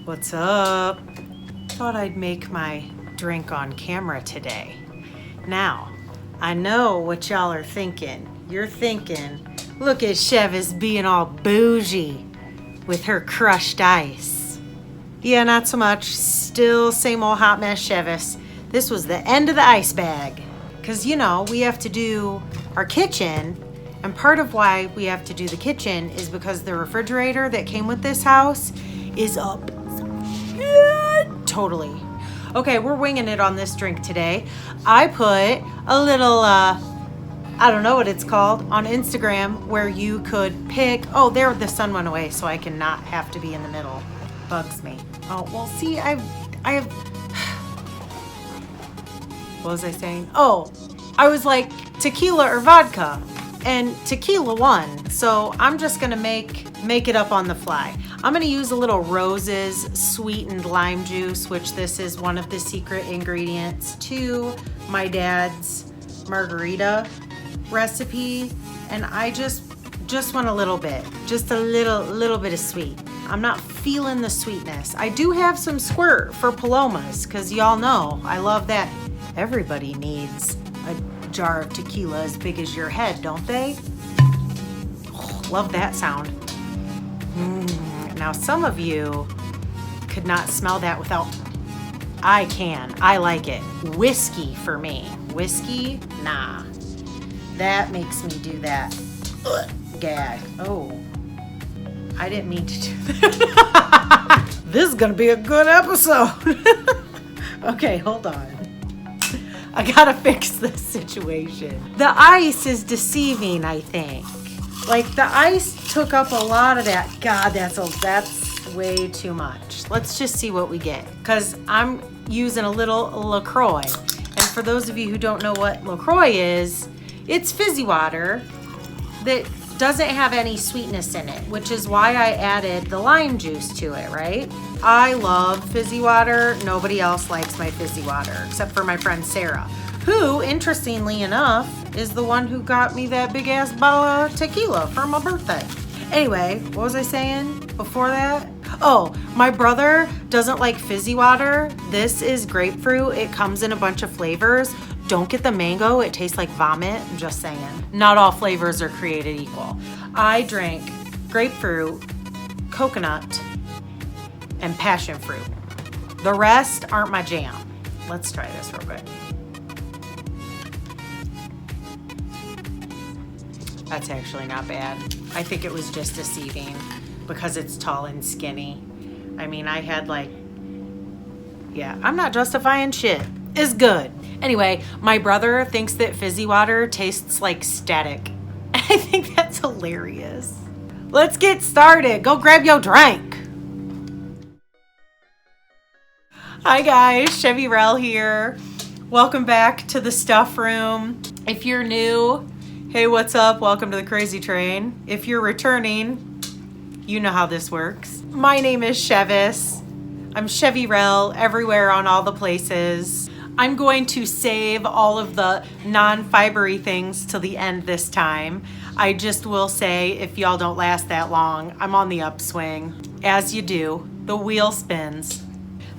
What's up? Thought I'd make my drink on camera today. Now, I know what y'all are thinking. You're thinking, look at Chevis being all bougie with her crushed ice. Yeah, not so much. Still same old hot mess Chevis. This was the end of the ice bag. Because, you know, we have to do our kitchen. And part of why we have to do the kitchen is because the refrigerator that came with this house is up. Totally. Okay, we're winging it on this drink today. I put a little, I don't know what it's called, on Instagram where you could pick, oh, there the sun went away so I can not have to be in the middle. Bugs me. Oh, well, see, I have, what was I saying? Oh, I was like tequila or vodka, and tequila won. So I'm just gonna make it up on the fly. I'm gonna use a little Rose's sweetened lime juice, which this is one of the secret ingredients to my dad's margarita recipe. And I just want a little bit, just a little bit of sweet. I'm not feeling the sweetness. I do have some squirt for Palomas, because y'all know I love that. Everybody needs a jar of tequila as big as your head, don't they? Oh, love that sound. Now, some of you could not smell that without, I can. I like it. Whiskey for me. Whiskey? Nah. That makes me do that. Ugh, gag. Oh, I didn't mean to do that. This is gonna be a good episode. Okay, hold on. I gotta fix this situation. The ice is deceiving, I think. Like, the ice took up a lot of that. God, that's way too much. Let's just see what we get. Because I'm using a little LaCroix. And for those of you who don't know what LaCroix is, it's fizzy water that doesn't have any sweetness in it, which is why I added the lime juice to it, right? I love fizzy water. Nobody else likes my fizzy water, except for my friend Sarah, who, interestingly enough, is the one who got me that big ass bottle of tequila for my birthday. Anyway, what was I saying before that? Oh, my brother doesn't like fizzy water. This is grapefruit. It comes in a bunch of flavors. Don't get the mango. It tastes like vomit. I'm just saying. Not all flavors are created equal. I drank grapefruit, coconut, and passion fruit. The rest aren't my jam. Let's try this real quick. That's actually not bad. I think it was just deceiving because it's tall and skinny. I mean, I had like, yeah, I'm not justifying shit. It's good. Anyway, my brother thinks that fizzy water tastes like static. I think that's hilarious. Let's get started. Go grab your drink. Hi guys, Chevyrell here. Welcome back to the stuff room. If you're new, hey, what's up? Welcome to the crazy train. If you're returning, you know how this works. My name is Chevis. I'm Chevyrell everywhere on all the places. I'm going to save all of the non-fibery things till the end this time. I just will say, if y'all don't last that long, I'm on the upswing. As you do, the wheel spins.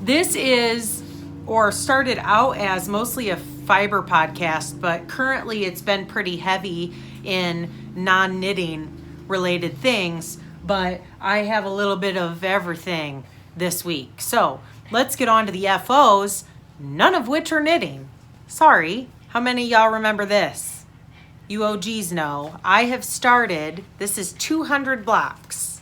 This is, or started out as, mostly a fiber podcast, but currently it's been pretty heavy in non-knitting related things, but I have a little bit of everything this week. So let's get on to the FOs, none of which are knitting. Sorry. How many of y'all remember this? You OGs know. I have started, this is 200 blocks,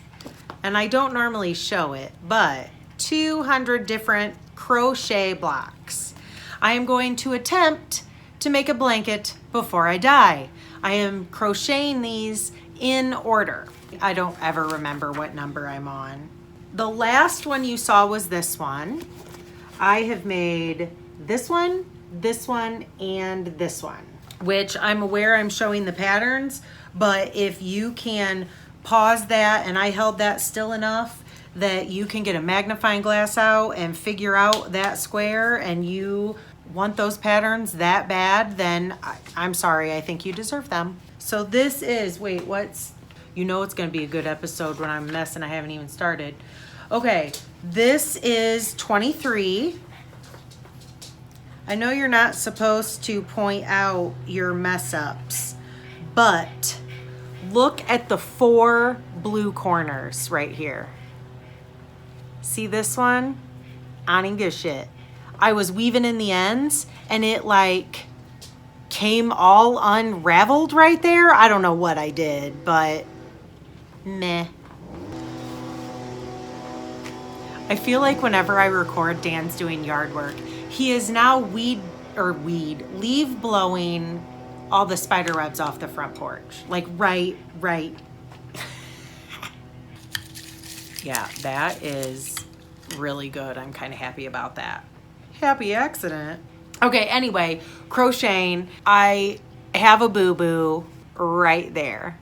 and I don't normally show it, but 200 different crochet blocks. I am going to attempt to make a blanket before I die. I am crocheting these in order. I don't ever remember what number I'm on. The last one you saw was this one. I have made this one, and this one, which I'm aware I'm showing the patterns, but if you can pause that, and I held that still enough that you can get a magnifying glass out and figure out that square, and you want those patterns that bad, then I'm sorry, I think you deserve them. So this is, wait, you know it's gonna be a good episode when I'm messing, I haven't even started. Okay, this is 23. I know you're not supposed to point out your mess ups, but look at the 4 blue corners right here. See this one? I don't even give a shit. I was weaving in the ends and it like came all unraveled right there. I don't know what I did, but meh. I feel like whenever I record, Dan's doing yard work. He is now leaf blowing all the spider webs off the front porch. Like right. Yeah, that is really good. I'm kind of happy about that. Happy accident. Okay, anyway, crocheting. I have a boo-boo right there.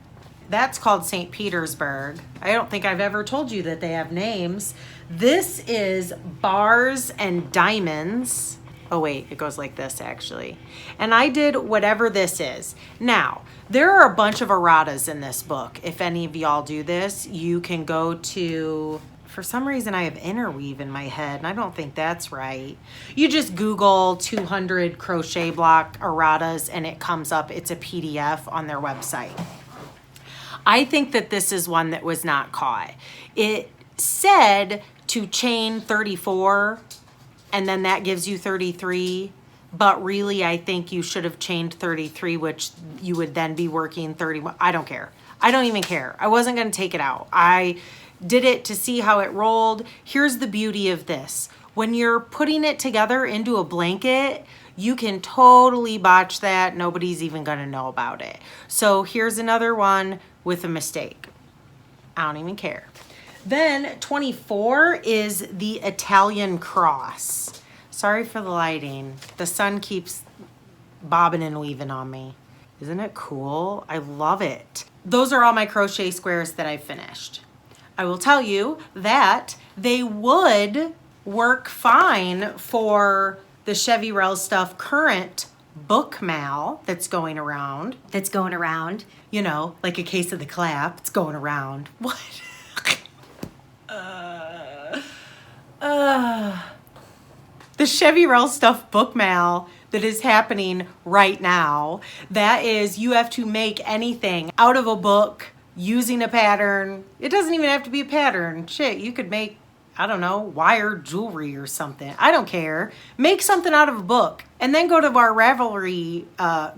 That's called St. Petersburg. I don't think I've ever told you that they have names. This is Bars and Diamonds. Oh wait, it goes like this actually. And I did whatever this is. Now, there are a bunch of erratas in this book. If any of y'all do this, you can go to, for some reason I have interweave in my head and I don't think that's right. You just Google 200 crochet block erratas and it comes up. It's a PDF on their website. I think that this is one that was not caught. It said to chain 34 and then that gives you 33, but really I think you should have chained 33, which you would then be working 31. I don't care. I don't even care. I wasn't going to take it out. I did it to see how it rolled. Here's the beauty of this. When you're putting it together into a blanket, you can totally botch that. Nobody's even going to know about it. So here's another one with a mistake. I don't even care. Then 24 is the Italian cross. Sorry for the lighting. The sun keeps bobbing and weaving on me. Isn't it cool? I love it. Those are all my crochet squares that I finished. I will tell you that they would work fine for the Chevyrell Stuff current book mal that's going around. You know, like a case of the clap. It's going around. What? The Chevyrell Stuff book mal that is happening right now. That is, you have to make anything out of a book using a pattern. It doesn't even have to be a pattern. Shit, you could make, I don't know, wire jewelry or something. I don't care. Make something out of a book and then go to our Ravelry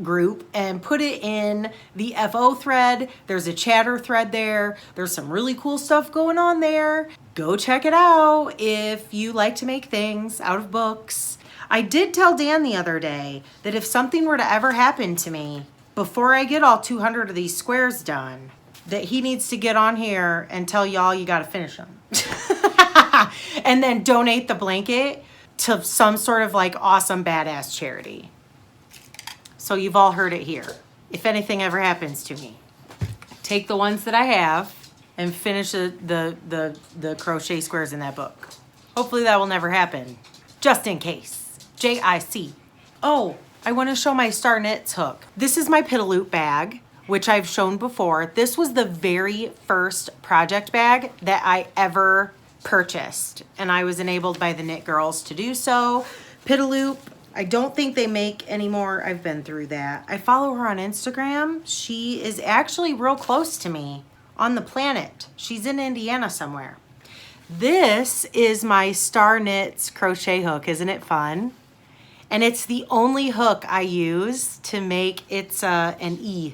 group and put it in the FO thread. There's a chatter thread there. There's some really cool stuff going on there. Go check it out if you like to make things out of books. I did tell Dan the other day that if something were to ever happen to me before I get all 200 of these squares done, that he needs to get on here and tell y'all you got to finish them. And then donate the blanket to some sort of like awesome badass charity. So you've all heard it here. If anything ever happens to me, take the ones that I have and finish the crochet squares in that book. Hopefully that will never happen. Just in case. JIC. Oh, I want to show my Star Knits hook. This is my Piddleloop bag, which I've shown before. This was the very first project bag that I ever purchased, and I was enabled by the Knit Girls to do so. Piddleloop, I don't think they make anymore. I've been through that. I follow her on Instagram. She is actually real close to me on the planet. She's in Indiana somewhere. This is my Star Knits crochet hook. Isn't it fun? And it's the only hook I use to make, it's an E.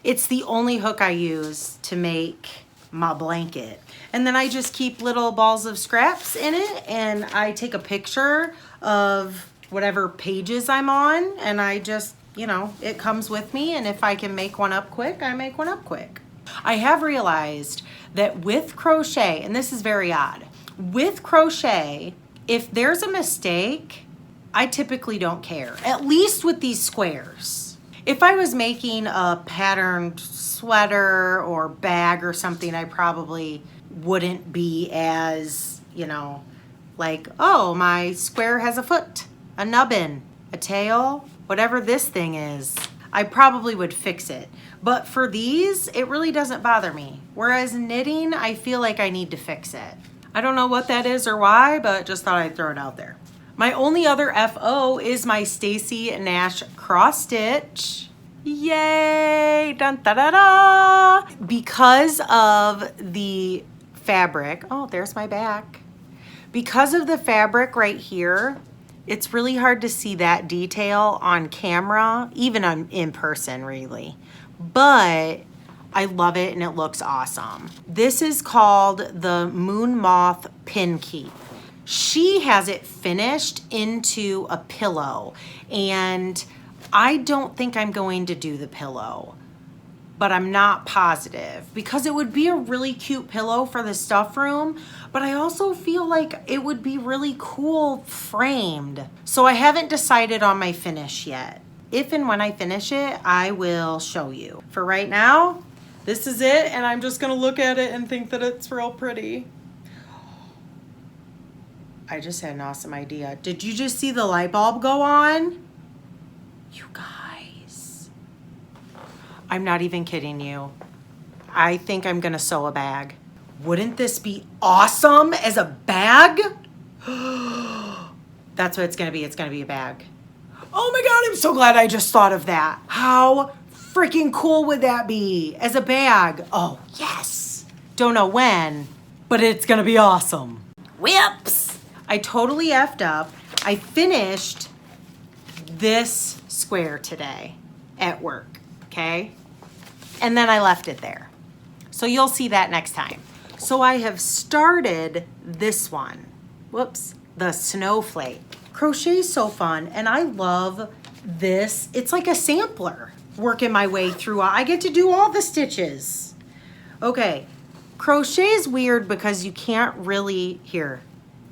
It's the only hook I use to make my blanket. And then I just keep little balls of scraps in it and I take a picture of whatever pages I'm on and I just, you know, it comes with me, and if I can make one up quick, I make one up quick. I have realized that with crochet, and this is very odd, with crochet, if there's a mistake, I typically don't care, at least with these squares. If I was making a patterned sweater or bag or something, I probably wouldn't be as, you know, like, oh, my square has a foot, a nubbin, a tail, whatever this thing is. I probably would fix it. But for these, it really doesn't bother me. Whereas knitting, I feel like I need to fix it. I don't know what that is or why, but just thought I'd throw it out there. My only other FO is my Stacy Nash cross stitch. Yay! Dun da da da! Because of the fabric, oh, there's my back. Because of the fabric right here, it's really hard to see that detail on camera, even in person, really. But I love it and it looks awesome. This is called the Moon Moth Pinkeep. She has it finished into a pillow, and I don't think I'm going to do the pillow, but I'm not positive because it would be a really cute pillow for the stuff room, but I also feel like it would be really cool framed. So I haven't decided on my finish yet. If and when I finish it, I will show you. For right now, this is it, and I'm just gonna look at it and think that it's real pretty. I just had an awesome idea. Did you just see the light bulb go on? You guys, I'm not even kidding you. I think I'm gonna sew a bag. Wouldn't this be awesome as a bag? That's what it's gonna be. It's gonna be a bag. Oh my God, I'm so glad I just thought of that. How freaking cool would that be as a bag? Oh, yes. Don't know when, but it's gonna be awesome. Whips. I totally effed up. I finished this square today at work, okay? And then I left it there. So you'll see that next time. So I have started this one. Whoops, the snowflake. Crochet is so fun, and I love this. It's like a sampler, working my way through. I get to do all the stitches. Okay, crochet is weird because you can't really, here,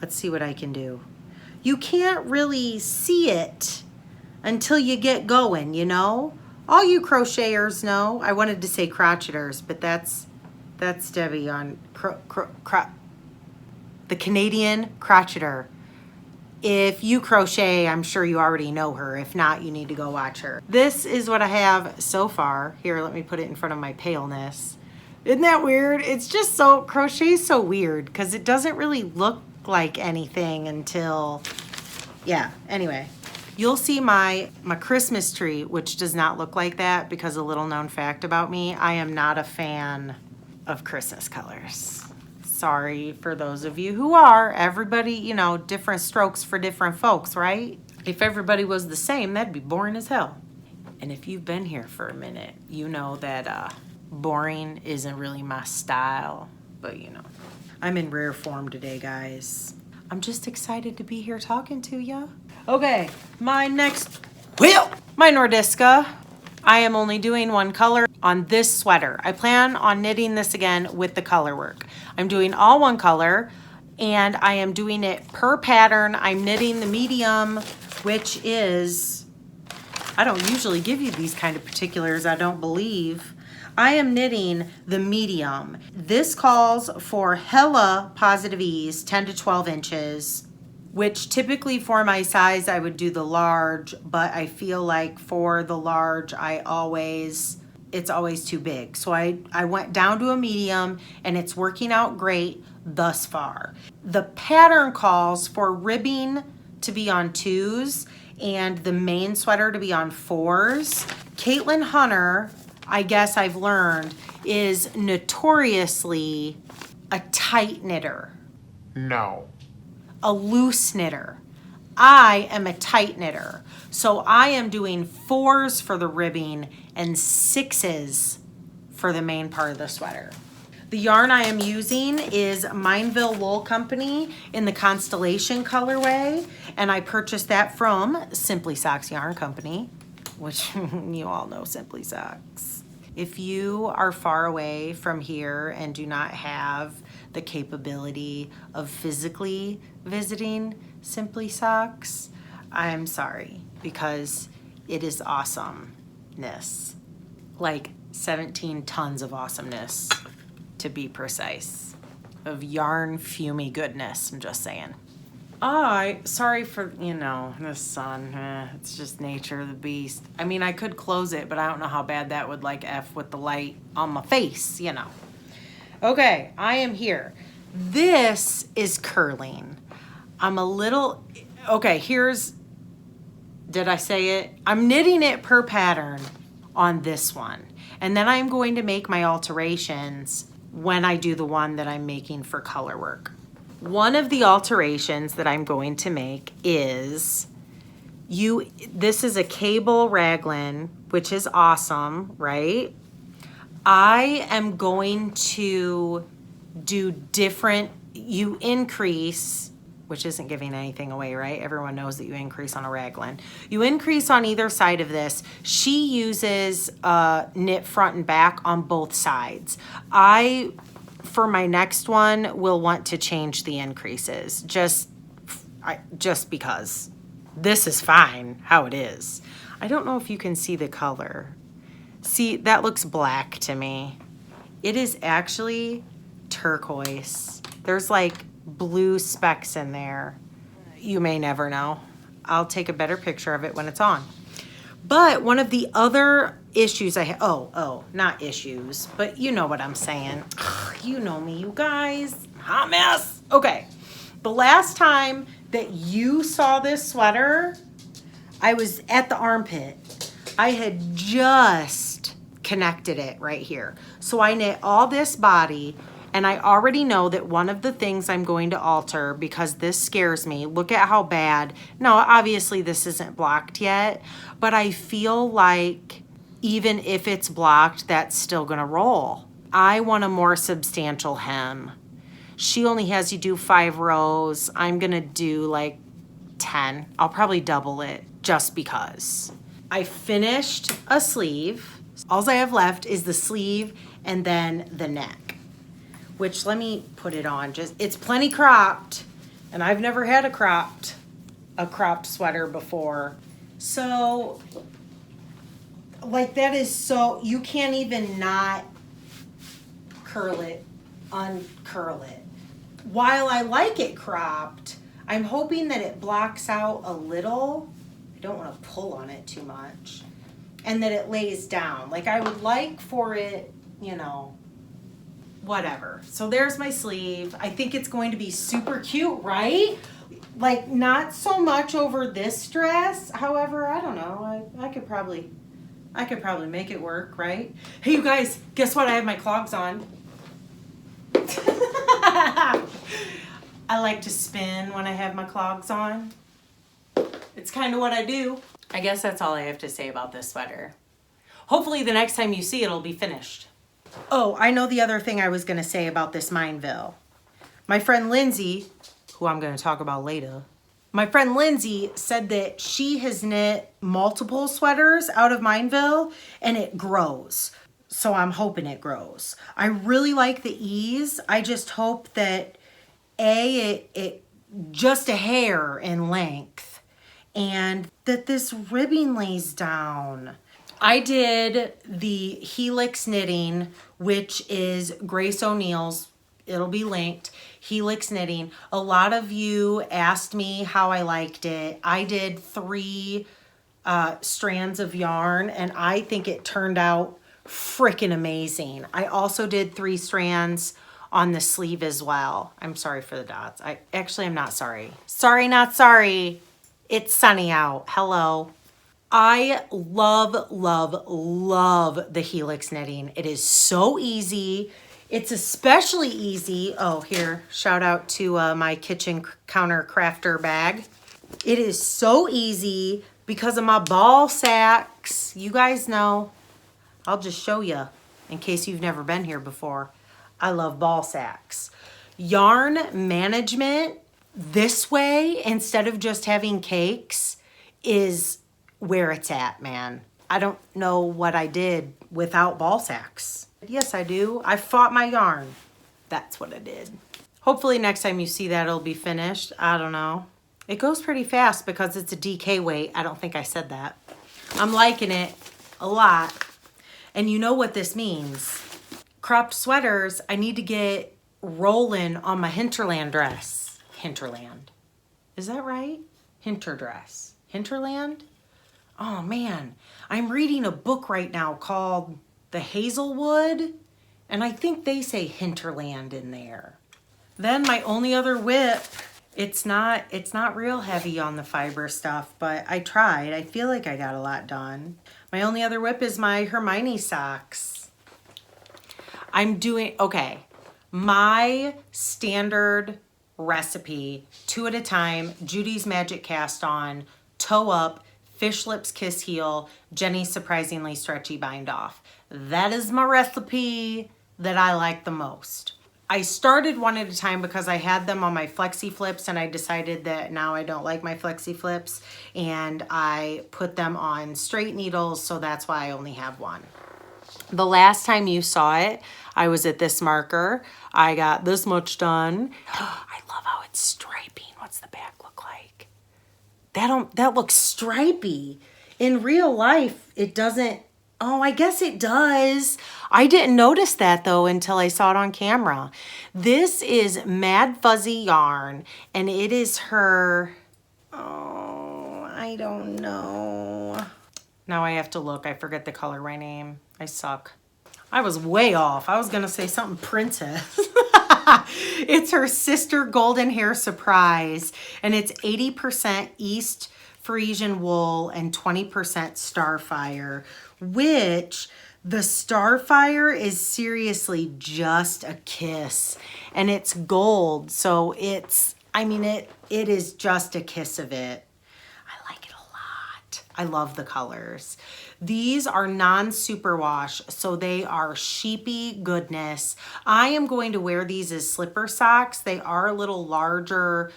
let's see what I can do. You can't really see it until you get going, you know? All you crocheters know. I wanted to say crocheters, but that's Debbie on the Canadian Crocheter. If you crochet, I'm sure you already know her. If not, you need to go watch her. This is what I have so far. Here, let me put it in front of my paleness. Isn't that weird? It's just so, crochet is so weird because it doesn't really look like anything until, yeah, anyway. You'll see my Christmas tree, which does not look like that because a little known fact about me, I am not a fan of Christmas colors. Sorry for those of you who are. Everybody, you know, different strokes for different folks, right? If everybody was the same, that'd be boring as hell. And if you've been here for a minute, you know that boring isn't really my style, but you know. I'm in rare form today, guys. I'm just excited to be here talking to ya. Okay, my next wheel, my Nordiska. I am only doing one color on this sweater. I plan on knitting this again with the color work. I'm doing all one color, and I am doing it per pattern. I'm knitting the medium, which is, I don't usually give you these kind of particulars, I don't believe. I am knitting the medium. This calls for hella positive ease, 10 to 12 inches, which typically for my size, I would do the large, but I feel like for the large, it's always too big. So I went down to a medium, and it's working out great thus far. The pattern calls for ribbing to be on 2s and the main sweater to be on 4s. Caitlin Hunter, I guess I've learned, is notoriously a tight knitter. No. A loose knitter. I am a tight knitter. So I am doing 4s for the ribbing and 6s for the main part of the sweater. The yarn I am using is Mineville Wool Company in the Constellation colorway, and I purchased that from Simply Socks Yarn Company, which you all know Simply Socks. If you are far away from here and do not have the capability of physically visiting Simply Socks, I'm sorry, because it is awesomeness. Like 17 tons of awesomeness, to be precise. Of yarn fumy goodness, I'm just saying. Sorry for, you know, the sun. It's just nature of the beast. I mean, I could close it, but I don't know how bad that would like F with the light on my face, you know. Okay, I am here. This is curling. I'm a little, okay, did I say it? I'm knitting it per pattern on this one. And then I'm going to make my alterations when I do the one that I'm making for color work. One of the alterations that I'm going to make is this is a cable raglan, which is awesome, right? I am going to do you increase, which isn't giving anything away, right? Everyone knows that you increase on a raglan. You increase on either side of this. She uses knit front and back on both sides. For my next one, will want to change the increases just because. This is fine how it is. I don't know if you can see the color. See, that looks black to me. It is actually turquoise. There's like blue specks in there. You may never know. I'll take a better picture of it when it's on. But one of the other issues I have, not issues, but you know what I'm saying. You know me, you guys. Hot mess. Okay. The last time that you saw this sweater, I was at the armpit. I had just connected it right here. So I knit all this body, and I already know that one of the things I'm going to alter, because this scares me, look at how bad. No, obviously this isn't blocked yet, but I feel like even if it's blocked, that's still gonna roll. I want a more substantial hem. She only has you do 5 rows. I'm gonna do like 10. I'll probably double it just because. I finished a sleeve. All I have left is the sleeve and then the neck, which let me put it on. It's plenty cropped, and I've never had a cropped sweater before. So like that is so, you can't even not uncurl it. While I like it cropped, I'm hoping that it blocks out a little. I don't want to pull on it too much. And that it lays down. Like I would like for it, whatever. So there's my sleeve. I think it's going to be super cute, right? Like not so much over this dress. However, I don't know. I could probably make it work, right? Hey, you guys, guess what? I have my clogs on. I like to spin when I have my clogs on. It's kind of what I do. I guess that's all I have to say about this sweater. Hopefully the next time you see it, it'll be finished. Oh, I know the other thing I was going to say about this Mineville. My friend Lindsay, who I'm going to talk about later, my friend Lindsay said that she has knit multiple sweaters out of Mineville and it grows. So I'm hoping it grows. I really like the ease. I just hope that it just a hair in length and that this ribbing lays down. I did the Helix knitting, which is Grace O'Neill's. It'll be linked. Helix knitting. A lot of you asked me how I liked it. I did 3 strands of yarn and I think it turned out freaking amazing. I also did 3 strands on the sleeve as well. I'm sorry for the dots. I'm not sorry. Sorry, not sorry. It's sunny out. Hello. I love, love, love the Helix knitting. It is so easy. It's especially easy. Oh, here, shout out to my kitchen counter crafter bag. It is so easy because of my ball sacks. You guys know. I'll just show you in case you've never been here before. I love ball sacks. Yarn management this way instead of just having cakes is where it's at, man. I don't know what I did without ball sacks. Yes, I do. I fought my yarn. That's what I did. Hopefully next time you see that it'll be finished. I don't know. It goes pretty fast because it's a DK weight. I don't think I said that. I'm liking it a lot. And you know what this means. Cropped sweaters, I need to get rolling on my hinterland dress. Hinterland. Is that right? Hinter dress. Hinterland? Oh man, I'm reading a book right now called The Hazelwood, and I think they say hinterland in there. Then my only other whip, it's not real heavy on the fiber stuff, but I tried. I feel like I got a lot done. My only other whip is my Hermione socks. I'm doing, okay, my standard recipe, 2 at a time, Judy's Magic Cast On, toe up, fish lips kiss heel, Jennie's surprisingly stretchy bind off. That is my recipe that I like the most. I started 1 at a time because I had them on my flexi flips and I decided that now I don't like my flexi flips and I put them on straight needles, so that's why I only have 1. The last time you saw it, I was at this marker. I got this much done. I love how it's striping. What's the back look like? That looks stripy. In real life, it doesn't. Oh, I guess it does. I didn't notice that though until I saw it on camera. This is Maddfuzzy Yarn and it is her, oh, I don't know. Now I have to look. I forget the colorway name. I suck. I was way off. I was going to say something princess. It's her Sister Golden Hair Surprise. And it's 80% East Frisian wool and 20% Starfire. Which the Starfire is seriously just a kiss. And it's gold. So it's, I mean, it is just a kiss of it. I like it a lot. I love the colors. These are non-superwash, so they are sheepy goodness. I am going to wear these as slipper socks. They are a little larger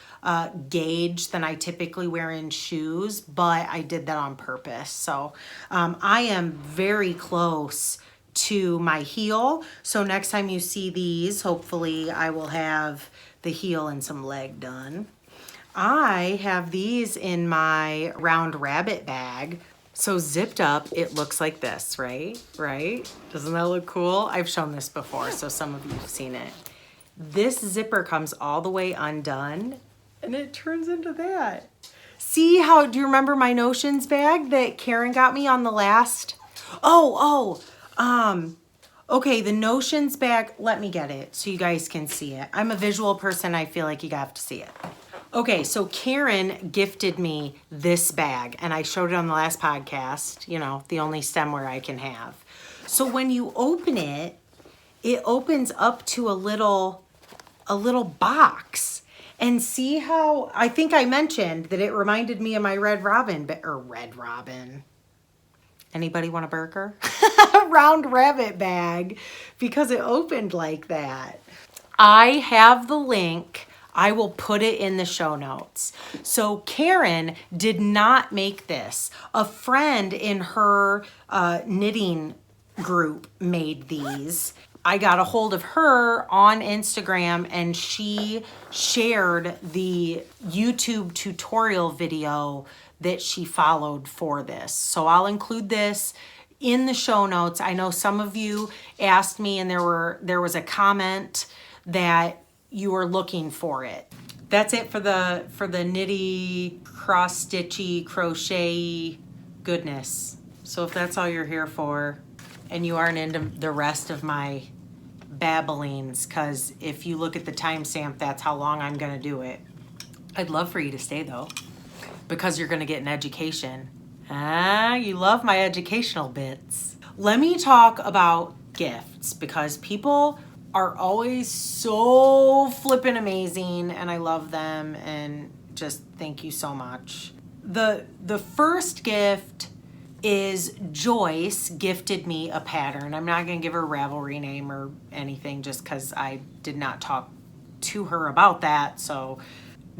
gauge than I typically wear in shoes, but I did that on purpose. So I am very close to my heel. So next time you see these, hopefully I will have the heel and some leg done. I have these in my round rabbit bag. So zipped up, it looks like this, right? Right? Doesn't that look cool? I've shown this before, so some of you have seen it. This zipper comes all the way undone, and it turns into that. See how, do you remember my Notions bag that Karen got me on the last? Okay, the Notions bag, let me get it so you guys can see it. I'm a visual person, I feel like you have to see it. Okay, so Karen gifted me this bag, and I showed it on the last podcast, you know, the only stemware I can have. So when you open it, it opens up to a little box. And see how, I think I mentioned that it reminded me of my Red Robin. Anybody want a burger? Round rabbit bag, because it opened like that. I have the link. I will put it in the show notes. So Karen did not make this. A friend in her knitting group made these. I got a hold of her on Instagram and she shared the YouTube tutorial video that she followed for this. So I'll include this in the show notes. I know some of you asked me and there was a comment that you were looking for it. That's it for the nitty, cross stitchy, crochet goodness. So if that's all you're here for and you aren't into the rest of my babblings, because if you look at the timestamp, that's how long I'm gonna do it. I'd love for you to stay though, because you're gonna get an education. You love my educational bits. Let me talk about gifts, because people are always so flippin' amazing and I love them, and just thank you so much. The first gift is Joyce gifted me a pattern. I'm not gonna give her Ravelry name or anything just because I did not talk to her about that. So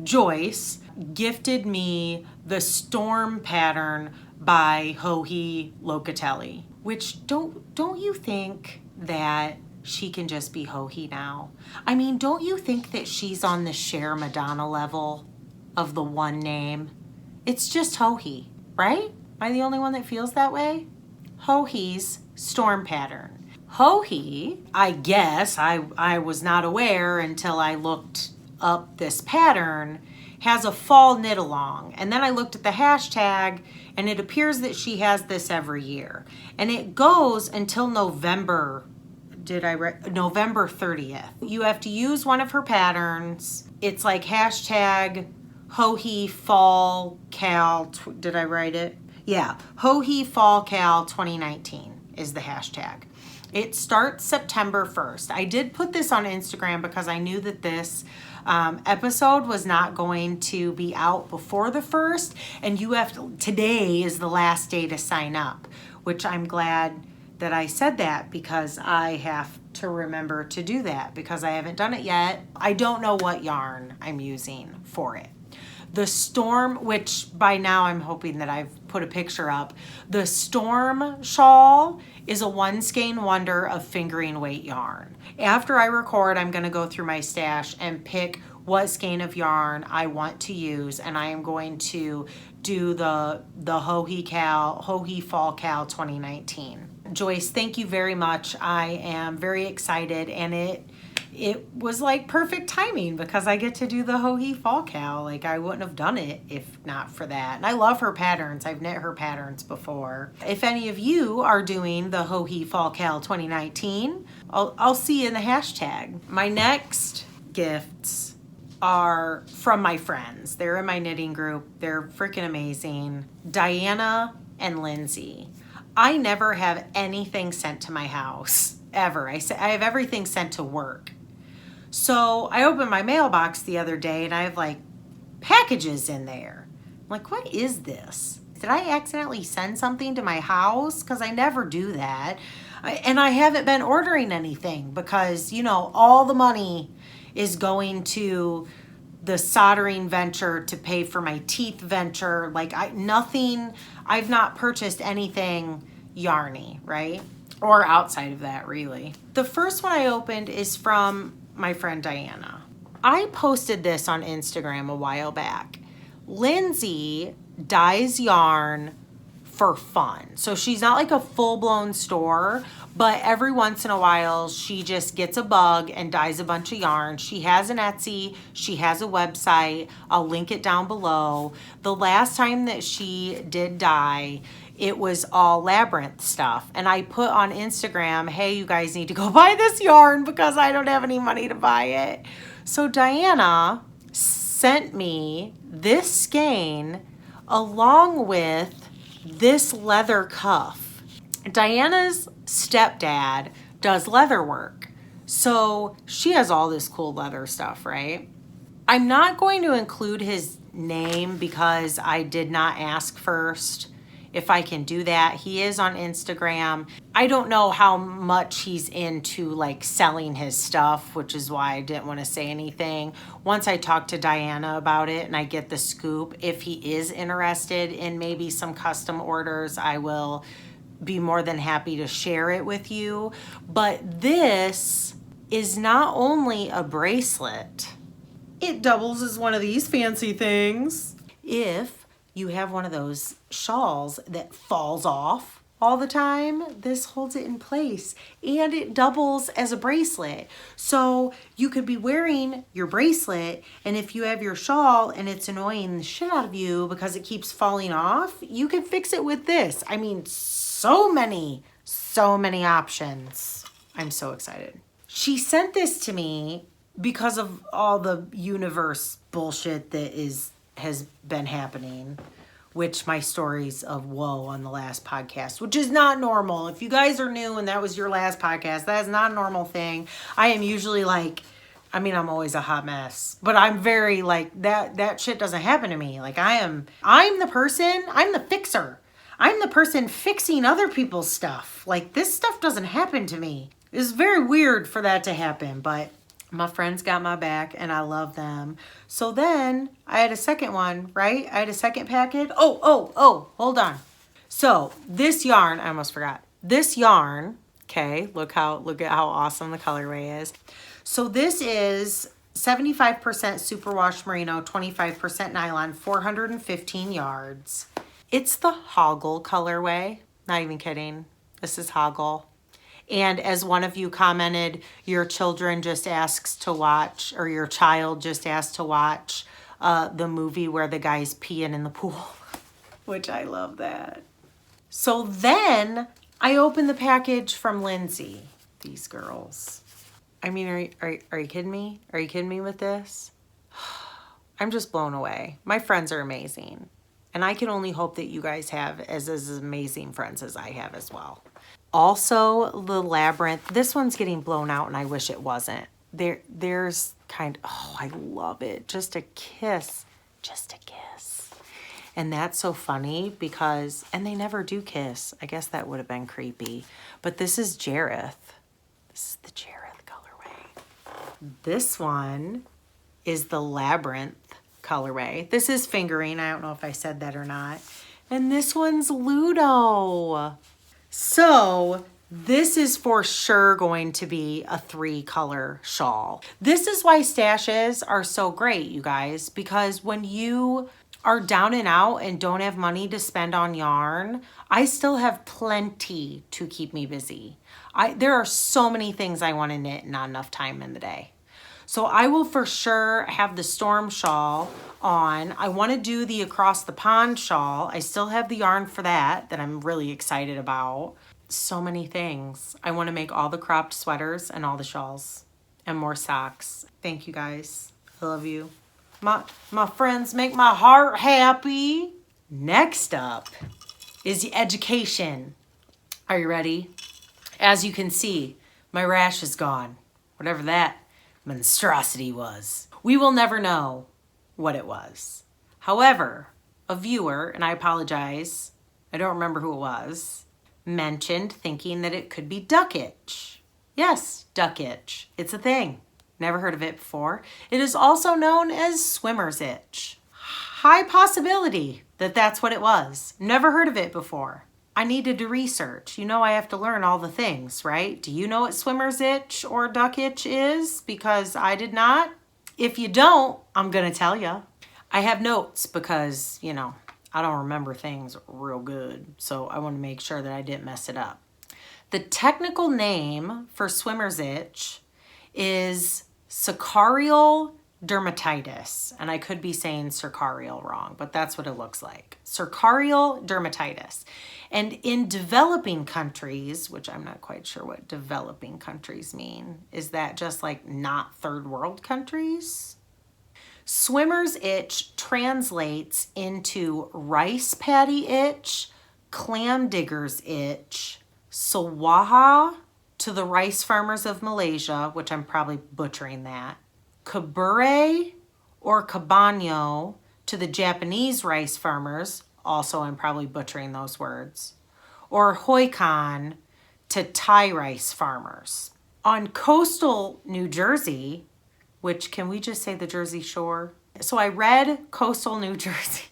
Joyce gifted me the Storm pattern by Joji Locatelli, which don't you think that she can just be Joji now? I mean, don't you think that she's on the Cher Madonna level of the one name? It's just Joji, right? Am I the only one that feels that way? Joji's Storm pattern. Joji, I guess, I was not aware until I looked up this pattern, has a fall knit along. And then I looked at the hashtag and it appears that she has this every year. And it goes until November November 30th. You have to use one of her patterns. It's like hashtag Hohi Fall Cal, did I write it? Yeah, Hohi Fall Cal 2019 is the hashtag. It starts September 1st. I did put this on Instagram because I knew that this episode was not going to be out before the 1st, and today is the last day to sign up, which I'm glad that I said that because I have to remember to do that because I haven't done it yet. I don't know what yarn I'm using for it. The Storm, which by now I'm hoping that I've put a picture up. The Storm Shawl is a one skein wonder of fingering weight yarn. After I record, I'm gonna go through my stash and pick what skein of yarn I want to use, and I am going to do the Hohi Fall Cal 2019. Joyce, thank you very much. I am very excited, and it was like perfect timing because I get to do the Hohi Fall Cal. Like, I wouldn't have done it if not for that. And I love her patterns. I've knit her patterns before. If any of you are doing the Hohi Fall Cal 2019, I'll see you in the hashtag. My next gifts are from my friends. They're in my knitting group. They're freaking amazing. Diana and Lindsay. I never have anything sent to my house, ever. I have everything sent to work. So I opened my mailbox the other day and I have like packages in there. I'm like, what is this? Did I accidentally send something to my house? Because I never do that. And I haven't been ordering anything because, you know, all the money is going to the soldering venture to pay for my teeth venture. Like I've not purchased anything yarny, right? Or outside of that, really. The first one I opened is from my friend Diana. I posted this on Instagram a while back. Lindsay dyes yarn for fun. So she's not like a full-blown store, but every once in a while she just gets a bug and dyes a bunch of yarn. She has an Etsy, she has a website. I'll link it down below. The last time that she did dye, it was all labyrinth stuff. And I put on Instagram, hey, you guys need to go buy this yarn because I don't have any money to buy it. So Diana sent me this skein along with this leather cuff. Diana's stepdad does leather work. So she has all this cool leather stuff, right? I'm not going to include his name because I did not ask first if I can do that. He is on Instagram. I don't know how much he's into like selling his stuff, which is why I didn't want to say anything. Once I talk to Diana about it and I get the scoop, if he is interested in maybe some custom orders, I will be more than happy to share it with you. But this is not only a bracelet, it doubles as one of these fancy things. If you have one of those shawls that falls off all the time, this holds it in place, and it doubles as a bracelet. So you could be wearing your bracelet, and if you have your shawl and it's annoying the shit out of you because it keeps falling off, you can fix it with this. I mean, so many options. I'm so excited. She sent this to me because of all the universe bullshit that has been happening, which my stories of woe on the last podcast, which is not normal. If you guys are new and that was your last podcast, that is not a normal thing. I am usually like, I mean, I'm always a hot mess, but I'm very like, that shit doesn't happen to me. Like I'm the fixer. I'm the person fixing other people's stuff. Like this stuff doesn't happen to me. It's very weird for that to happen, but my friends got my back and I love them. So then I had a second one, right? I had a second package. Oh, hold on. So this yarn, I almost forgot. This yarn, okay, look at how awesome the colorway is. So this is 75% superwash merino, 25% nylon, 415 yards. It's the Hoggle colorway. Not even kidding. This is Hoggle. And as one of you commented, your children just asks to watch, or your child just asked to watch the movie where the guy's peeing in the pool, which I love that. So then I opened the package from Lindsay. these girls. I mean, are you kidding me? Are you kidding me with this? I'm just blown away. My friends are amazing. And I can only hope that you guys have as amazing friends as I have as well. Also, the labyrinth. This one's getting blown out and I wish it wasn't. There's oh, I love it. Just a kiss. Just a kiss. And that's so funny because, and they never do kiss. I guess that would have been creepy. But this is Jareth. This is the Jareth colorway. This one is the Labyrinth colorway. This is fingering. I don't know if I said that or not. And this one's Ludo. So this is for sure going to be a 3-color shawl. This is why stashes are so great, you guys, because when you are down and out and don't have money to spend on yarn, I still have plenty to keep me busy. There are so many things I want to knit and not enough time in the day. So I will for sure have the Storm shawl on. I want to do the Across the Pond shawl. I still have the yarn for that I'm really excited about. So many things. I want to make all the cropped sweaters and all the shawls and more socks. Thank you guys. I love you. My friends make my heart happy. Next up is the education. Are you ready? As you can see, my rash is gone. Whatever that monstrosity was. We will never know what it was. However, a viewer, and I apologize, I don't remember who it was, mentioned thinking that it could be duck itch. Yes, duck itch. It's a thing. Never heard of it before. It is also known as swimmer's itch. High possibility that that's what it was. Never heard of it before. I needed to research. You know I have to learn all the things, right? Do you know what swimmer's itch or duck itch is? Because I did not. If you don't, I'm going to tell you. I have notes because, you know, I don't remember things real good. So I want to make sure that I didn't mess it up. The technical name for swimmer's itch is sacarial dermatitis. And I could be saying circarial wrong, but that's what it looks like. Sacarial dermatitis. And in developing countries, which I'm not quite sure what developing countries mean, is that just like not third world countries? Swimmer's itch translates into rice paddy itch, clam digger's itch, sawaha to the rice farmers of Malaysia, which I'm probably butchering that, kabure or cabaño to the Japanese rice farmers, also I'm probably butchering those words, or hoikan to Thai rice farmers. On coastal New Jersey, which can we just say the Jersey Shore? So I read coastal New Jersey.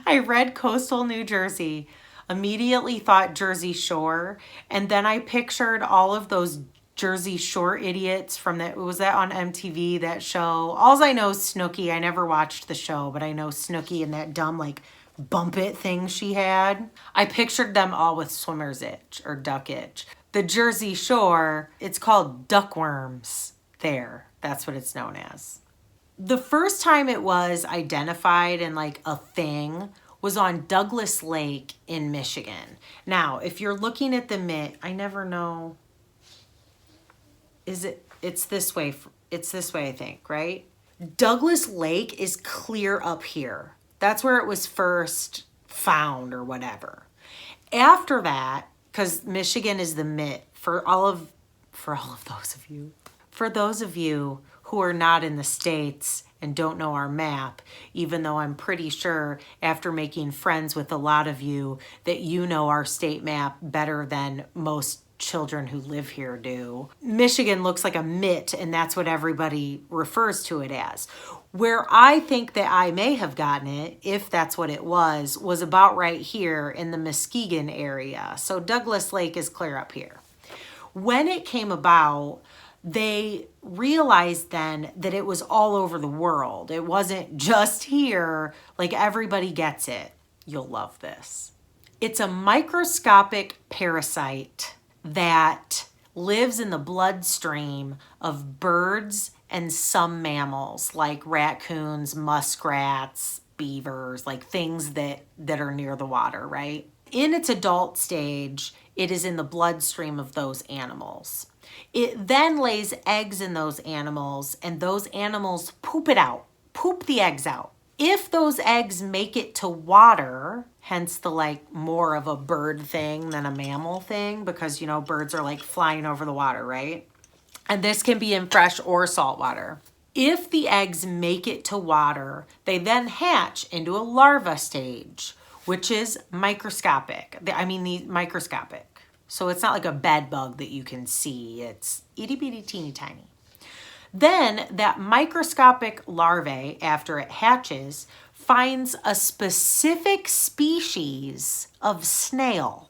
I read coastal New Jersey, immediately thought Jersey Shore, and then I pictured all of those Jersey Shore idiots from that, was that on MTV, that show? All I know is Snooki. I never watched the show, but I know Snooki and that dumb like bump it thing she had. I pictured them all with swimmer's itch or duck itch. The Jersey Shore, it's called duckworms there. That's what it's known as. The first time it was identified and like a thing was on Douglas Lake in Michigan. Now, if you're looking at the mitt, I never know. It's this way, I think, right? Douglas Lake is clear up here. That's where it was first found or whatever. After that, because Michigan is the mitt for all of those of you who are not in the States and don't know our map, even though I'm pretty sure after making friends with a lot of you that you know our state map better than most children who live here do. Michigan looks like a mitt, and that's what everybody refers to it as. Where I think that I may have gotten it, if that's what it was about right here in the Muskegon area. So Douglas Lake is clear up here. When it came about, they realized then that it was all over the world. It wasn't just here, like everybody gets it. You'll love this. It's a microscopic parasite that lives in the bloodstream of birds and some mammals like raccoons, muskrats, beavers, like things that are near the water, right? In its adult stage, it is in the bloodstream of those animals. It then lays eggs in those animals, and those animals poop it out, poop the eggs out. If those eggs make it to water, hence the like more of a bird thing than a mammal thing, because you know birds are like flying over the water, right? And this can be in fresh or salt water. If the eggs make it to water, they then hatch into a larva stage, which is microscopic. Microscopic. So it's not like a bed bug that you can see. It's itty bitty teeny tiny. Then that microscopic larvae, after it hatches, finds a specific species of snail.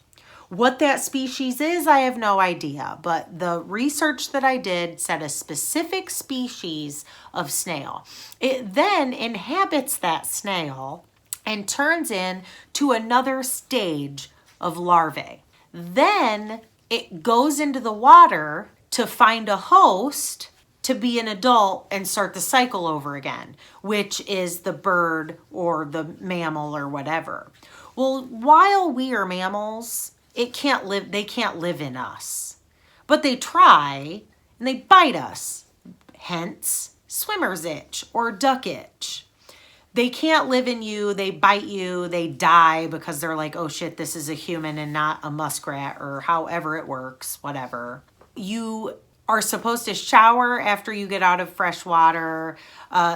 What that species is, I have no idea, but the research that I did said a specific species of snail. It then inhabits that snail and turns into another stage of larvae. Then it goes into the water to find a host to be an adult and start the cycle over again, which is the bird or the mammal or whatever. Well, while we are mammals, they can't live in us, but they try and they bite us, hence swimmer's itch or duck itch. They can't live in you, they bite you, they die because they're like, oh shit, this is a human and not a muskrat, or however it works, whatever. You are supposed to shower after you get out of fresh water.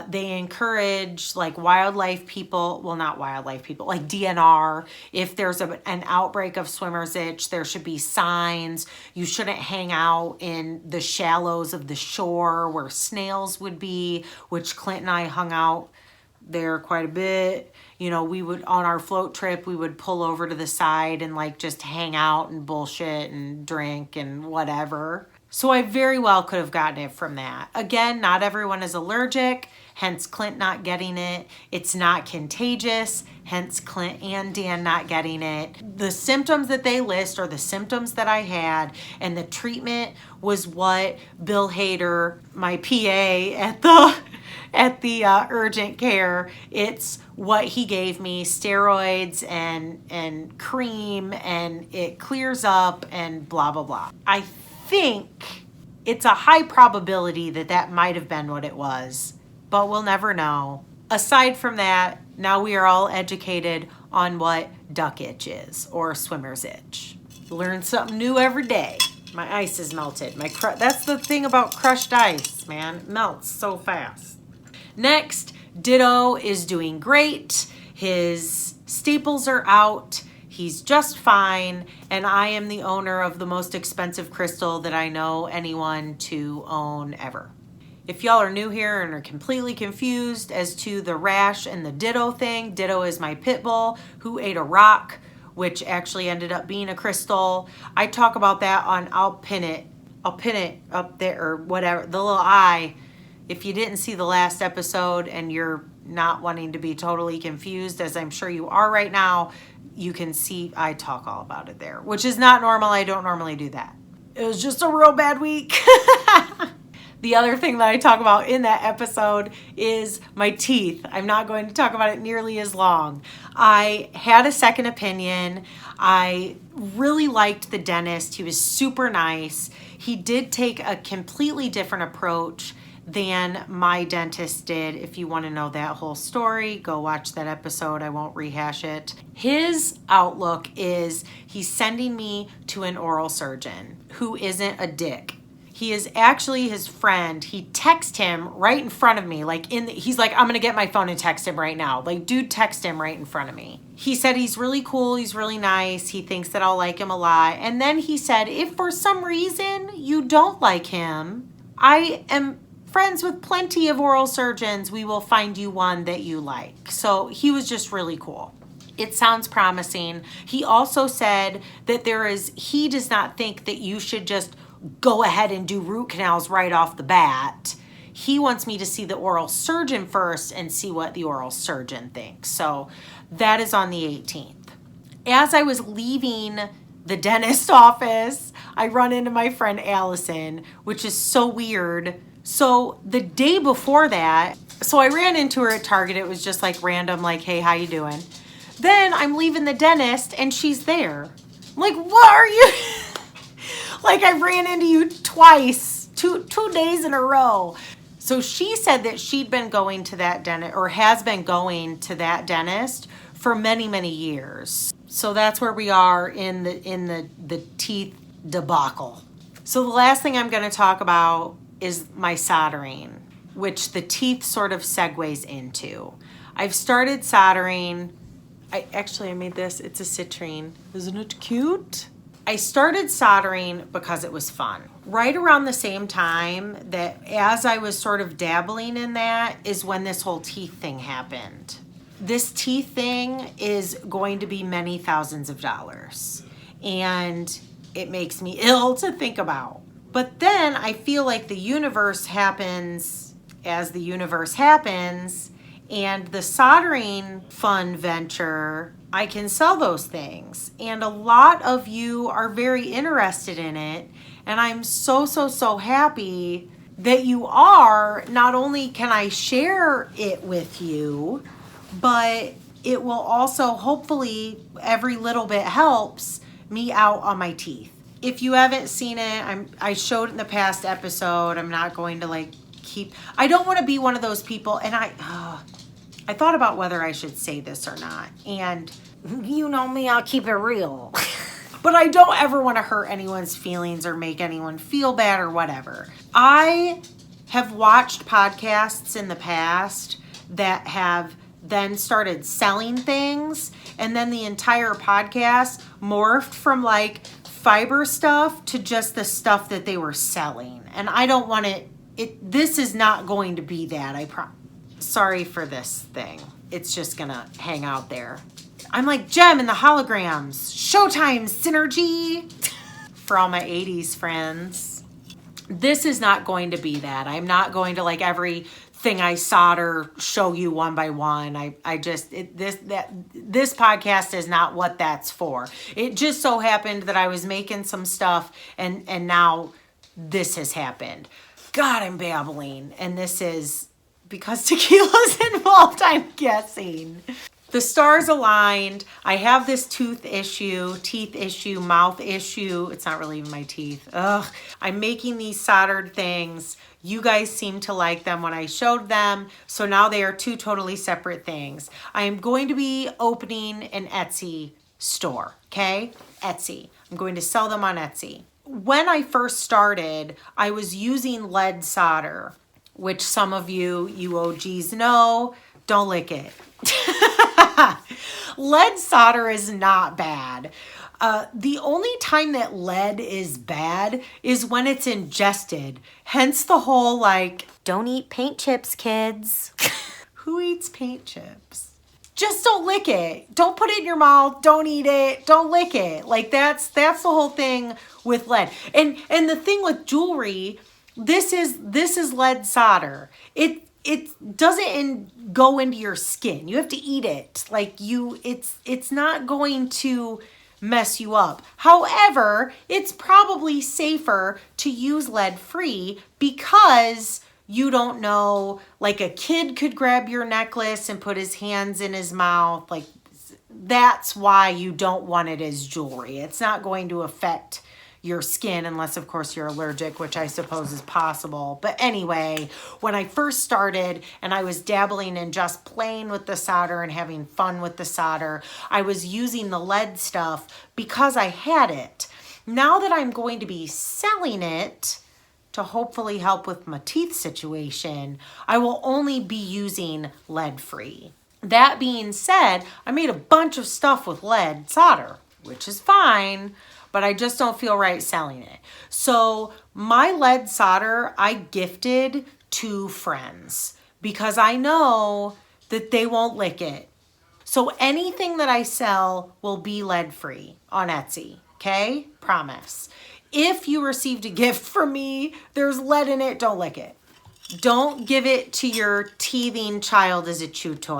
They encourage like wildlife people, well, not wildlife people, like DNR. If there's an outbreak of swimmer's itch, there should be signs. You shouldn't hang out in the shallows of the shore where snails would be, which Clint and I hung out there quite a bit. You know, we would, on our float trip, we would pull over to the side and like just hang out and bullshit and drink and whatever. So I very well could have gotten it from that. Again, not everyone is allergic, hence Clint not getting it. It's not contagious, hence Clint and Dan not getting it. The symptoms that they list are the symptoms that I had, and the treatment was what Bill Hader, my PA at the urgent care, it's what he gave me, steroids and cream, and it clears up and blah, blah, blah. I think it's a high probability that that might have been what it was, but we'll never know. Aside from that, now we are all educated on what duck itch is, or swimmer's itch. Learn something new every day. My ice is melted. That's the thing about crushed ice, man. It melts so fast. Next, Ditto is doing great. His staples are out. He's just fine, and I am the owner of the most expensive crystal that I know anyone to own ever. If y'all are new here and are completely confused as to the rash and the Ditto thing, Ditto is my pit bull who ate a rock, which actually ended up being a crystal. I talk about that on, I'll pin it up there, or whatever, the little eye. If you didn't see the last episode and you're not wanting to be totally confused, as I'm sure you are right now, you can see I talk all about it there, which is not normal. I don't normally do that. It was just a real bad week. The other thing that I talk about in that episode is my teeth. I'm not going to talk about it nearly as long. I had a second opinion. I really liked the dentist. He was super nice. He did take a completely different approach than my dentist did. If you want to know that whole story, go watch that episode. I won't rehash it. His outlook is he's sending me to an oral surgeon who isn't a dick. He is actually his friend. He texted him right in front of me. He's like, I'm going to get my phone and text him right now. Like, dude, text him right in front of me. He said he's really cool. He's really nice. He thinks that I'll like him a lot. And then he said, if for some reason you don't like him, I am friends with plenty of oral surgeons. We will find you one that you like. So he was just really cool. It sounds promising. He also said that he does not think that you should just go ahead and do root canals right off the bat. He wants me to see the oral surgeon first and see what the oral surgeon thinks. So that is on the 18th. As I was leaving the dentist office, I run into my friend Allison, which is so weird. So the day before that, so I ran into her at Target. It was just like random, like, hey, how you doing? Then I'm leaving the dentist and she's there. I'm like, what are you? Like, I ran into you twice, two days in a row. So she said that she'd been going to that dentist, or has been going to that dentist for many, many years. So that's where we are in the teeth debacle. So the last thing I'm going to talk about is my soldering, which the teeth sort of segues into. I've started soldering. I made this. It's a citrine. Isn't it cute? I started soldering because it was fun. Right around the same time that as I was sort of dabbling in that is when this whole teeth thing happened. This teeth thing is going to be many thousands of dollars. And it makes me ill to think about. But then I feel like the universe happens as the universe happens, and the soldering fun venture, I can sell those things. And a lot of you are very interested in it. And I'm so happy that you are. Not only can I share it with you, but it will also, hopefully, every little bit helps me out on my teeth. If you haven't seen it, I showed it in the past episode. I'm not going to I don't want to be one of those people, and I thought about whether I should say this or not. And you know me, I'll keep it real. But I don't ever want to hurt anyone's feelings or make anyone feel bad or whatever. I have watched podcasts in the past that have then started selling things, and then the entire podcast morphed from fiber stuff to just the stuff that they were selling. And I don't want this is not going to be that. Sorry for this thing. It's just gonna hang out there. I'm like Gem in the holograms. Showtime synergy. For all my 80s friends. This is not going to be that. I'm not going to everything I solder show you one by one. This podcast is not what that's for. It just so happened that I was making some stuff and now this has happened. God, I'm babbling. And this is because Tequila's involved, I'm guessing. The stars aligned. I have this teeth issue, mouth issue. It's not really even my teeth. Ugh. I'm making these soldered things. You guys seem to like them when I showed them. So now they are two totally separate things. I am going to be opening an Etsy store, okay? Etsy. I'm going to sell them on Etsy. When I first started, I was using lead solder, which some of you OGs know. Don't lick it. Lead solder is not bad. The only time that lead is bad is when it's ingested. Hence the whole don't eat paint chips, kids. Who eats paint chips? Just don't lick it. Don't put it in your mouth. Don't eat it. Don't lick it. That's the whole thing with lead. And the thing with jewelry, this is lead solder. It doesn't go into your skin. You have to eat it. It's not going to mess you up. However, it's probably safer to use lead-free because you don't know, a kid could grab your necklace and put his hands in his mouth. That's why you don't want it as jewelry. It's not going to affect your skin unless, of course, you're allergic, which I suppose is possible. But anyway, when I first started and I was dabbling in just playing with the solder and having fun with the solder, I was using the lead stuff because I had it. Now that I'm going to be selling it to hopefully help with my teeth situation, I will only be using lead-free. That being said, I made a bunch of stuff with lead solder, which is fine, but I just don't feel right selling it. So my lead solder, I gifted to friends because I know that they won't lick it. So anything that I sell will be lead-free on Etsy, okay? Promise. If you received a gift from me, there's lead in it, don't lick it. Don't give it to your teething child as a chew toy.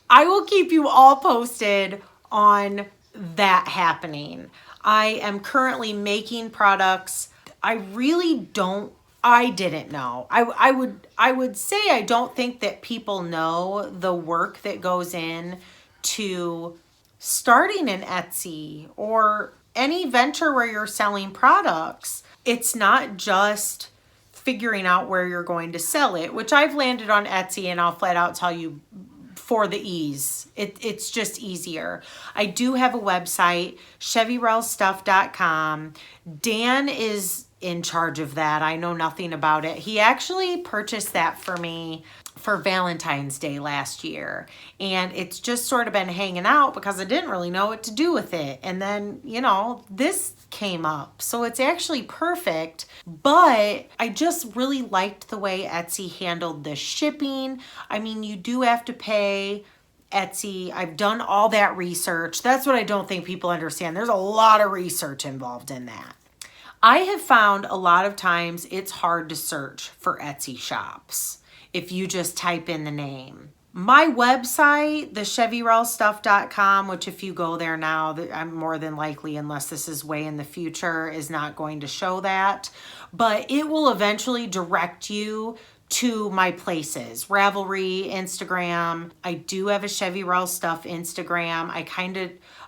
I will keep you all posted on that happening. I am currently making products. I didn't know. I would say I don't think that people know the work that goes in to starting an Etsy or any venture where you're selling products, it's not just figuring out where you're going to sell it, which I've landed on Etsy, and I'll flat out tell you for the ease. It's just easier. I do have a website, chevyrellstuff.com. Dan is in charge of that. I know nothing about it. He actually purchased that for me for Valentine's Day last year, and it's just sort of been hanging out because I didn't really know what to do with it. And then, you know, this came up, so it's actually perfect. But I just really liked the way Etsy handled the shipping. I mean, you do have to pay Etsy. I've done all that research. That's what I don't think people understand. There's a lot of research involved in that. I have found a lot of times it's hard to search for Etsy shops if you just type in the name. My website, the chevyrellstuff.com, which if you go there now, I'm more than likely, unless this is way in the future, is not going to show that. But it will eventually direct you to my places. Ravelry, Instagram. I do have a Chevyrell Stuff Instagram.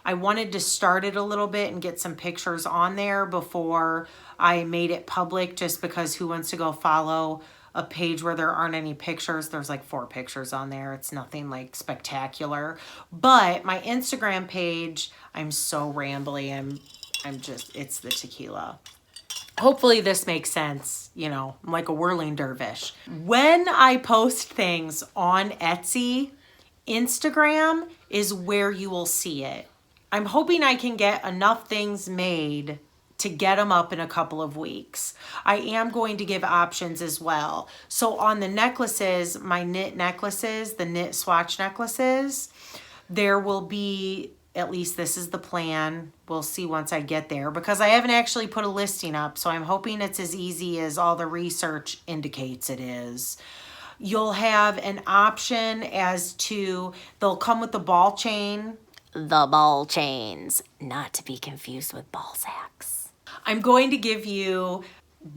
I wanted to start it a little bit and get some pictures on there before I made it public, just because who wants to go follow a page where there aren't any pictures? There's like 4 pictures on there. It's nothing like spectacular. But my Instagram page, I'm so rambly. I'm just, it's the tequila. Hopefully this makes sense. You know, I'm like a whirling dervish. When I post things on Etsy, Instagram is where you will see it. I'm hoping I can get enough things made to get them up in a couple of weeks. I am going to give options as well. So on the necklaces, my knit necklaces, the knit swatch necklaces, there will be, at least this is the plan. We'll see once I get there, because I haven't actually put a listing up. So I'm hoping it's as easy as all the research indicates it is. You'll have an option as to, they'll come with the ball chain. The ball chains, not to be confused with ball sacks. I'm going to give you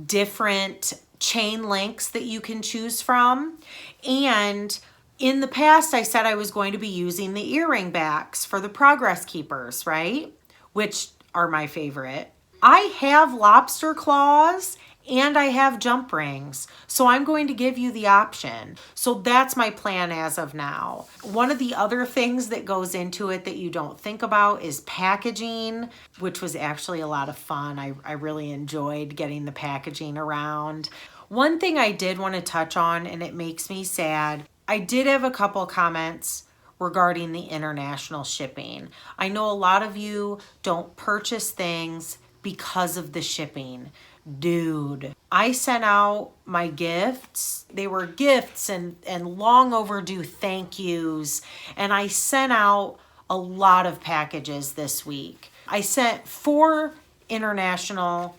different chain lengths that you can choose from. And in the past, I said I was going to be using the earring backs for the Progress Keepers, right? Which are my favorite. I have lobster claws and I have jump rings. So I'm going to give you the option. So that's my plan as of now. One of the other things that goes into it that you don't think about is packaging, which was actually a lot of fun. I really enjoyed getting the packaging around. One thing I did want to touch on, and it makes me sad, I did have a couple comments regarding the international shipping. I know a lot of you don't purchase things because of the shipping. Dude, I sent out my gifts. They were gifts and long overdue thank yous. And I sent out a lot of packages this week. I sent 4 international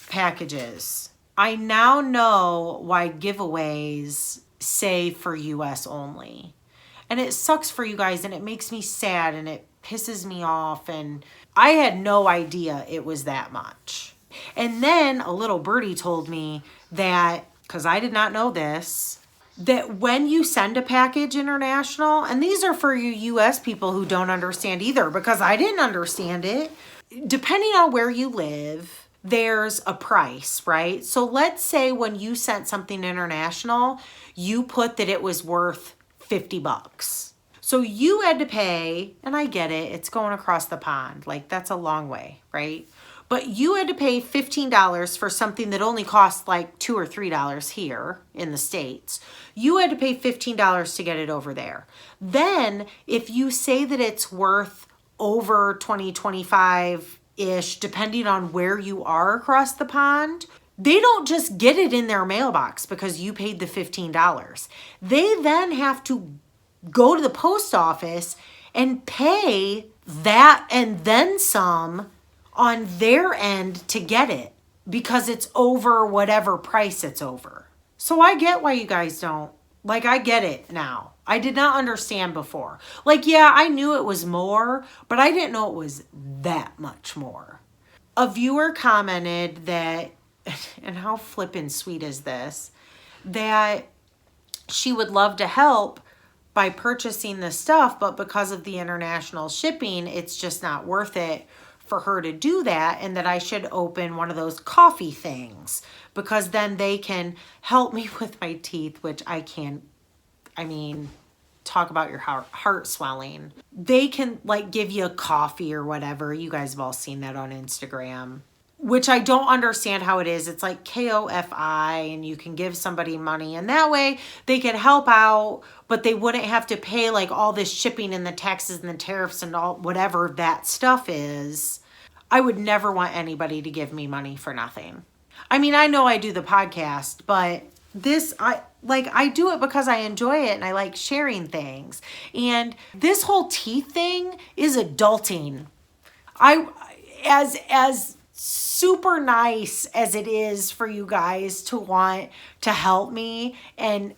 packages. I now know why giveaways say for US only. And it sucks for you guys, and it makes me sad, and it pisses me off. And I had no idea it was that much. And then a little birdie told me that, because I did not know this, that when you send a package international, and these are for you US people who don't understand either, because I didn't understand it, depending on where you live, there's a price, right? So let's say when you sent something international, you put that it was worth $50. So you had to pay, and I get it, it's going across the pond. Like, that's a long way, right? But you had to pay $15 for something that only cost like $2 or $3 here in the States. You had to pay $15 to get it over there. Then if you say that it's worth over 20, 25-ish, depending on where you are across the pond, they don't just get it in their mailbox because you paid the $15. They then have to go to the post office and pay that and then some on their end to get it, because it's over whatever price it's over. So I get why you guys don't. Like, I get it now. I did not understand before. Like, yeah, I knew it was more, but I didn't know it was that much more. A viewer commented that, and how flippin' sweet is this, that she would love to help by purchasing the stuff, but because of the international shipping, it's just not worth it for her to do that, and that I should open one of those coffee things, because then they can help me with my teeth, which I can't, I mean, talk about your heart swelling. They can like give you a coffee or whatever. You guys have all seen that on Instagram, which I don't understand how it is. It's like KOFI, and you can give somebody money, and that way they could help out, but they wouldn't have to pay like all this shipping and the taxes and the tariffs and all whatever that stuff is. I would never want anybody to give me money for nothing. I mean, I know I do the podcast, but this, I do it because I enjoy it and I like sharing things. And this whole teeth thing is adulting. As super nice as it is for you guys to want to help me, and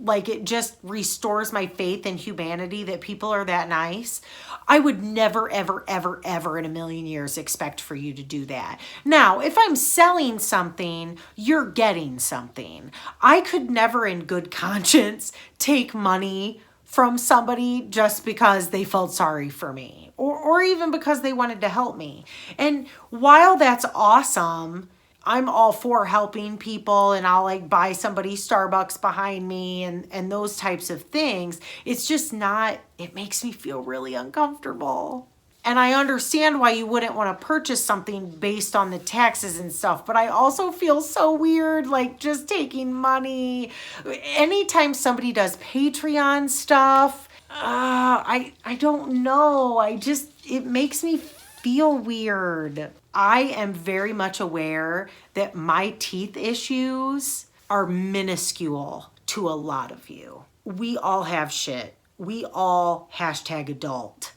like it just restores my faith in humanity that people are that nice, I would never, ever, ever, ever in a million years expect for you to do that. Now, if I'm selling something, you're getting something. I could never in good conscience take money from somebody just because they felt sorry for me, or even because they wanted to help me. And while that's awesome, I'm all for helping people, and I'll like buy somebody Starbucks behind me and those types of things. It's just not, it makes me feel really uncomfortable. And I understand why you wouldn't want to purchase something based on the taxes and stuff, but I also feel so weird, like just taking money. Anytime somebody does Patreon stuff, I don't know. It makes me feel weird. I am very much aware that my teeth issues are minuscule to a lot of you. We all have shit. We all #adult.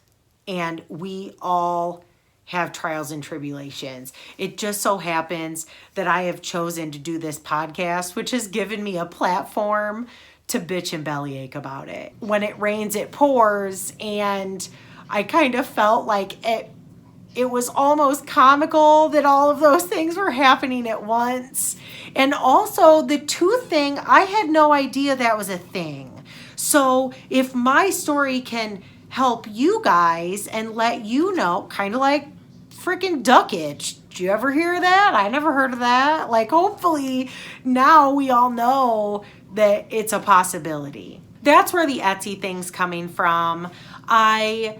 And we all have trials and tribulations. It just so happens that I have chosen to do this podcast, which has given me a platform to bitch and bellyache about it. When it rains, it pours. And I kind of felt like it was almost comical that all of those things were happening at once. And also the tooth thing, I had no idea that was a thing. So if my story can help you guys and let you know, kind of like freaking duck itch. Did you ever hear that? I never heard of that. Like, hopefully now we all know that it's a possibility. That's where the Etsy thing's coming from. I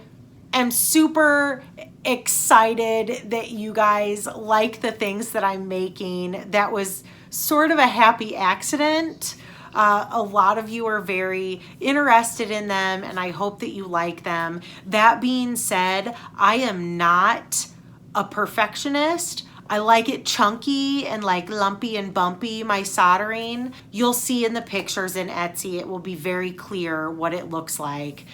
am super excited that you guys like the things that I'm making. That was sort of a happy accident. A lot of you are very interested in them, and I hope that you like them. That being said, I am not a perfectionist. I like it chunky and like lumpy and bumpy, my soldering. You'll see in the pictures in Etsy, it will be very clear what it looks like.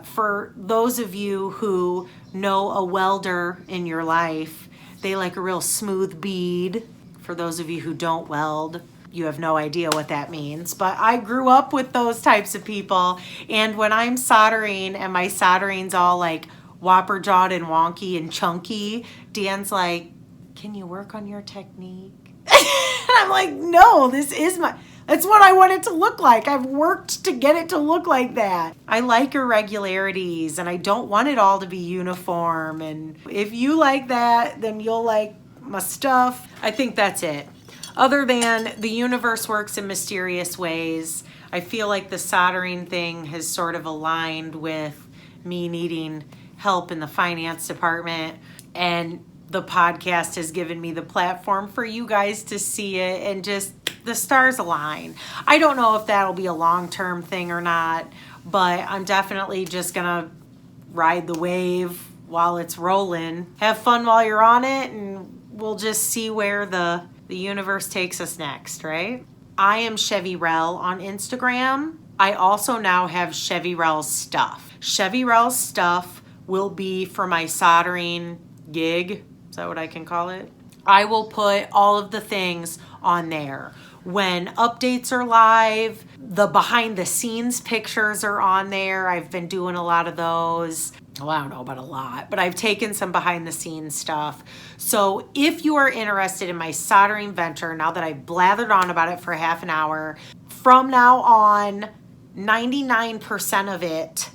For those of you who know a welder in your life, they like a real smooth bead. For those of you who don't weld, you have no idea what that means, but I grew up with those types of people. And when I'm soldering and my soldering's all like whopper jawed and wonky and chunky, Dan's like, can you work on your technique? And I'm like, no, that's what I want it to look like. I've worked to get it to look like that. I like irregularities, and I don't want it all to be uniform. And if you like that, then you'll like my stuff. I think that's it. Other than the universe works in mysterious ways, I feel like the soldering thing has sort of aligned with me needing help in the finance department, and the podcast has given me the platform for you guys to see it, and just the stars align. I don't know if that'll be a long-term thing or not, but I'm definitely just gonna ride the wave while it's rolling. Have fun while you're on it, and we'll just see where the universe takes us next, right? I am Chevyrell on Instagram. I also now have Chevyrell stuff. Chevyrell stuff will be for my soldering gig. Is that what I can call it? I will put all of the things on there. When updates are live, the behind the scenes pictures are on there. I've been doing a lot of those. Well, I don't know about a lot, but I've taken some behind the scenes stuff. So if you are interested in my soldering venture, now that I've blathered on about it for half an hour, from now on, 99% of it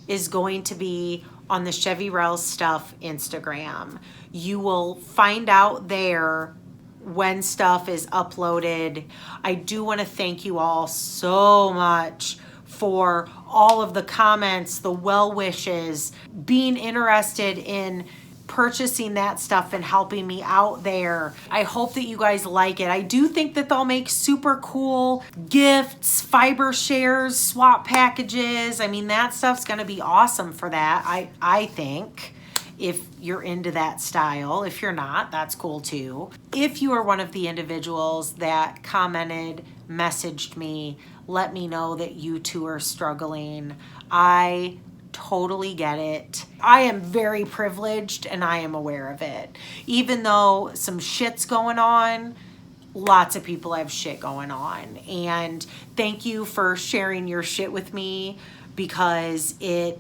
is going to be on the Chevyrell Stuff Instagram. You will find out there when stuff is uploaded. I do want to thank you all so much for all of the comments, the well wishes, being interested in purchasing that stuff and helping me out there. I hope that you guys like it. I do think that they'll make super cool gifts, fiber shares, swap packages. I mean, that stuff's gonna be awesome for that, I think, if you're into that style. If you're not, that's cool too. If you are one of the individuals that commented, messaged me, let me know that you too are struggling. I totally get it. I am very privileged and I am aware of it. Even though some shit's going on, lots of people have shit going on. And thank you for sharing your shit with me, because it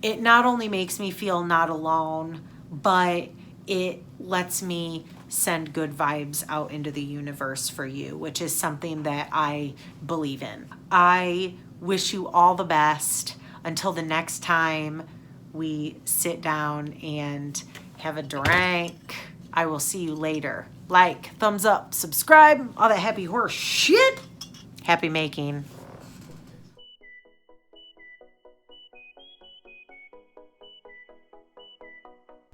not only makes me feel not alone, but it lets me send good vibes out into the universe for you, which is something that I believe in. I wish you all the best. Until the next time we sit down and have a drink, I will see you later. Like, thumbs up, subscribe, all that happy horse shit. Happy making.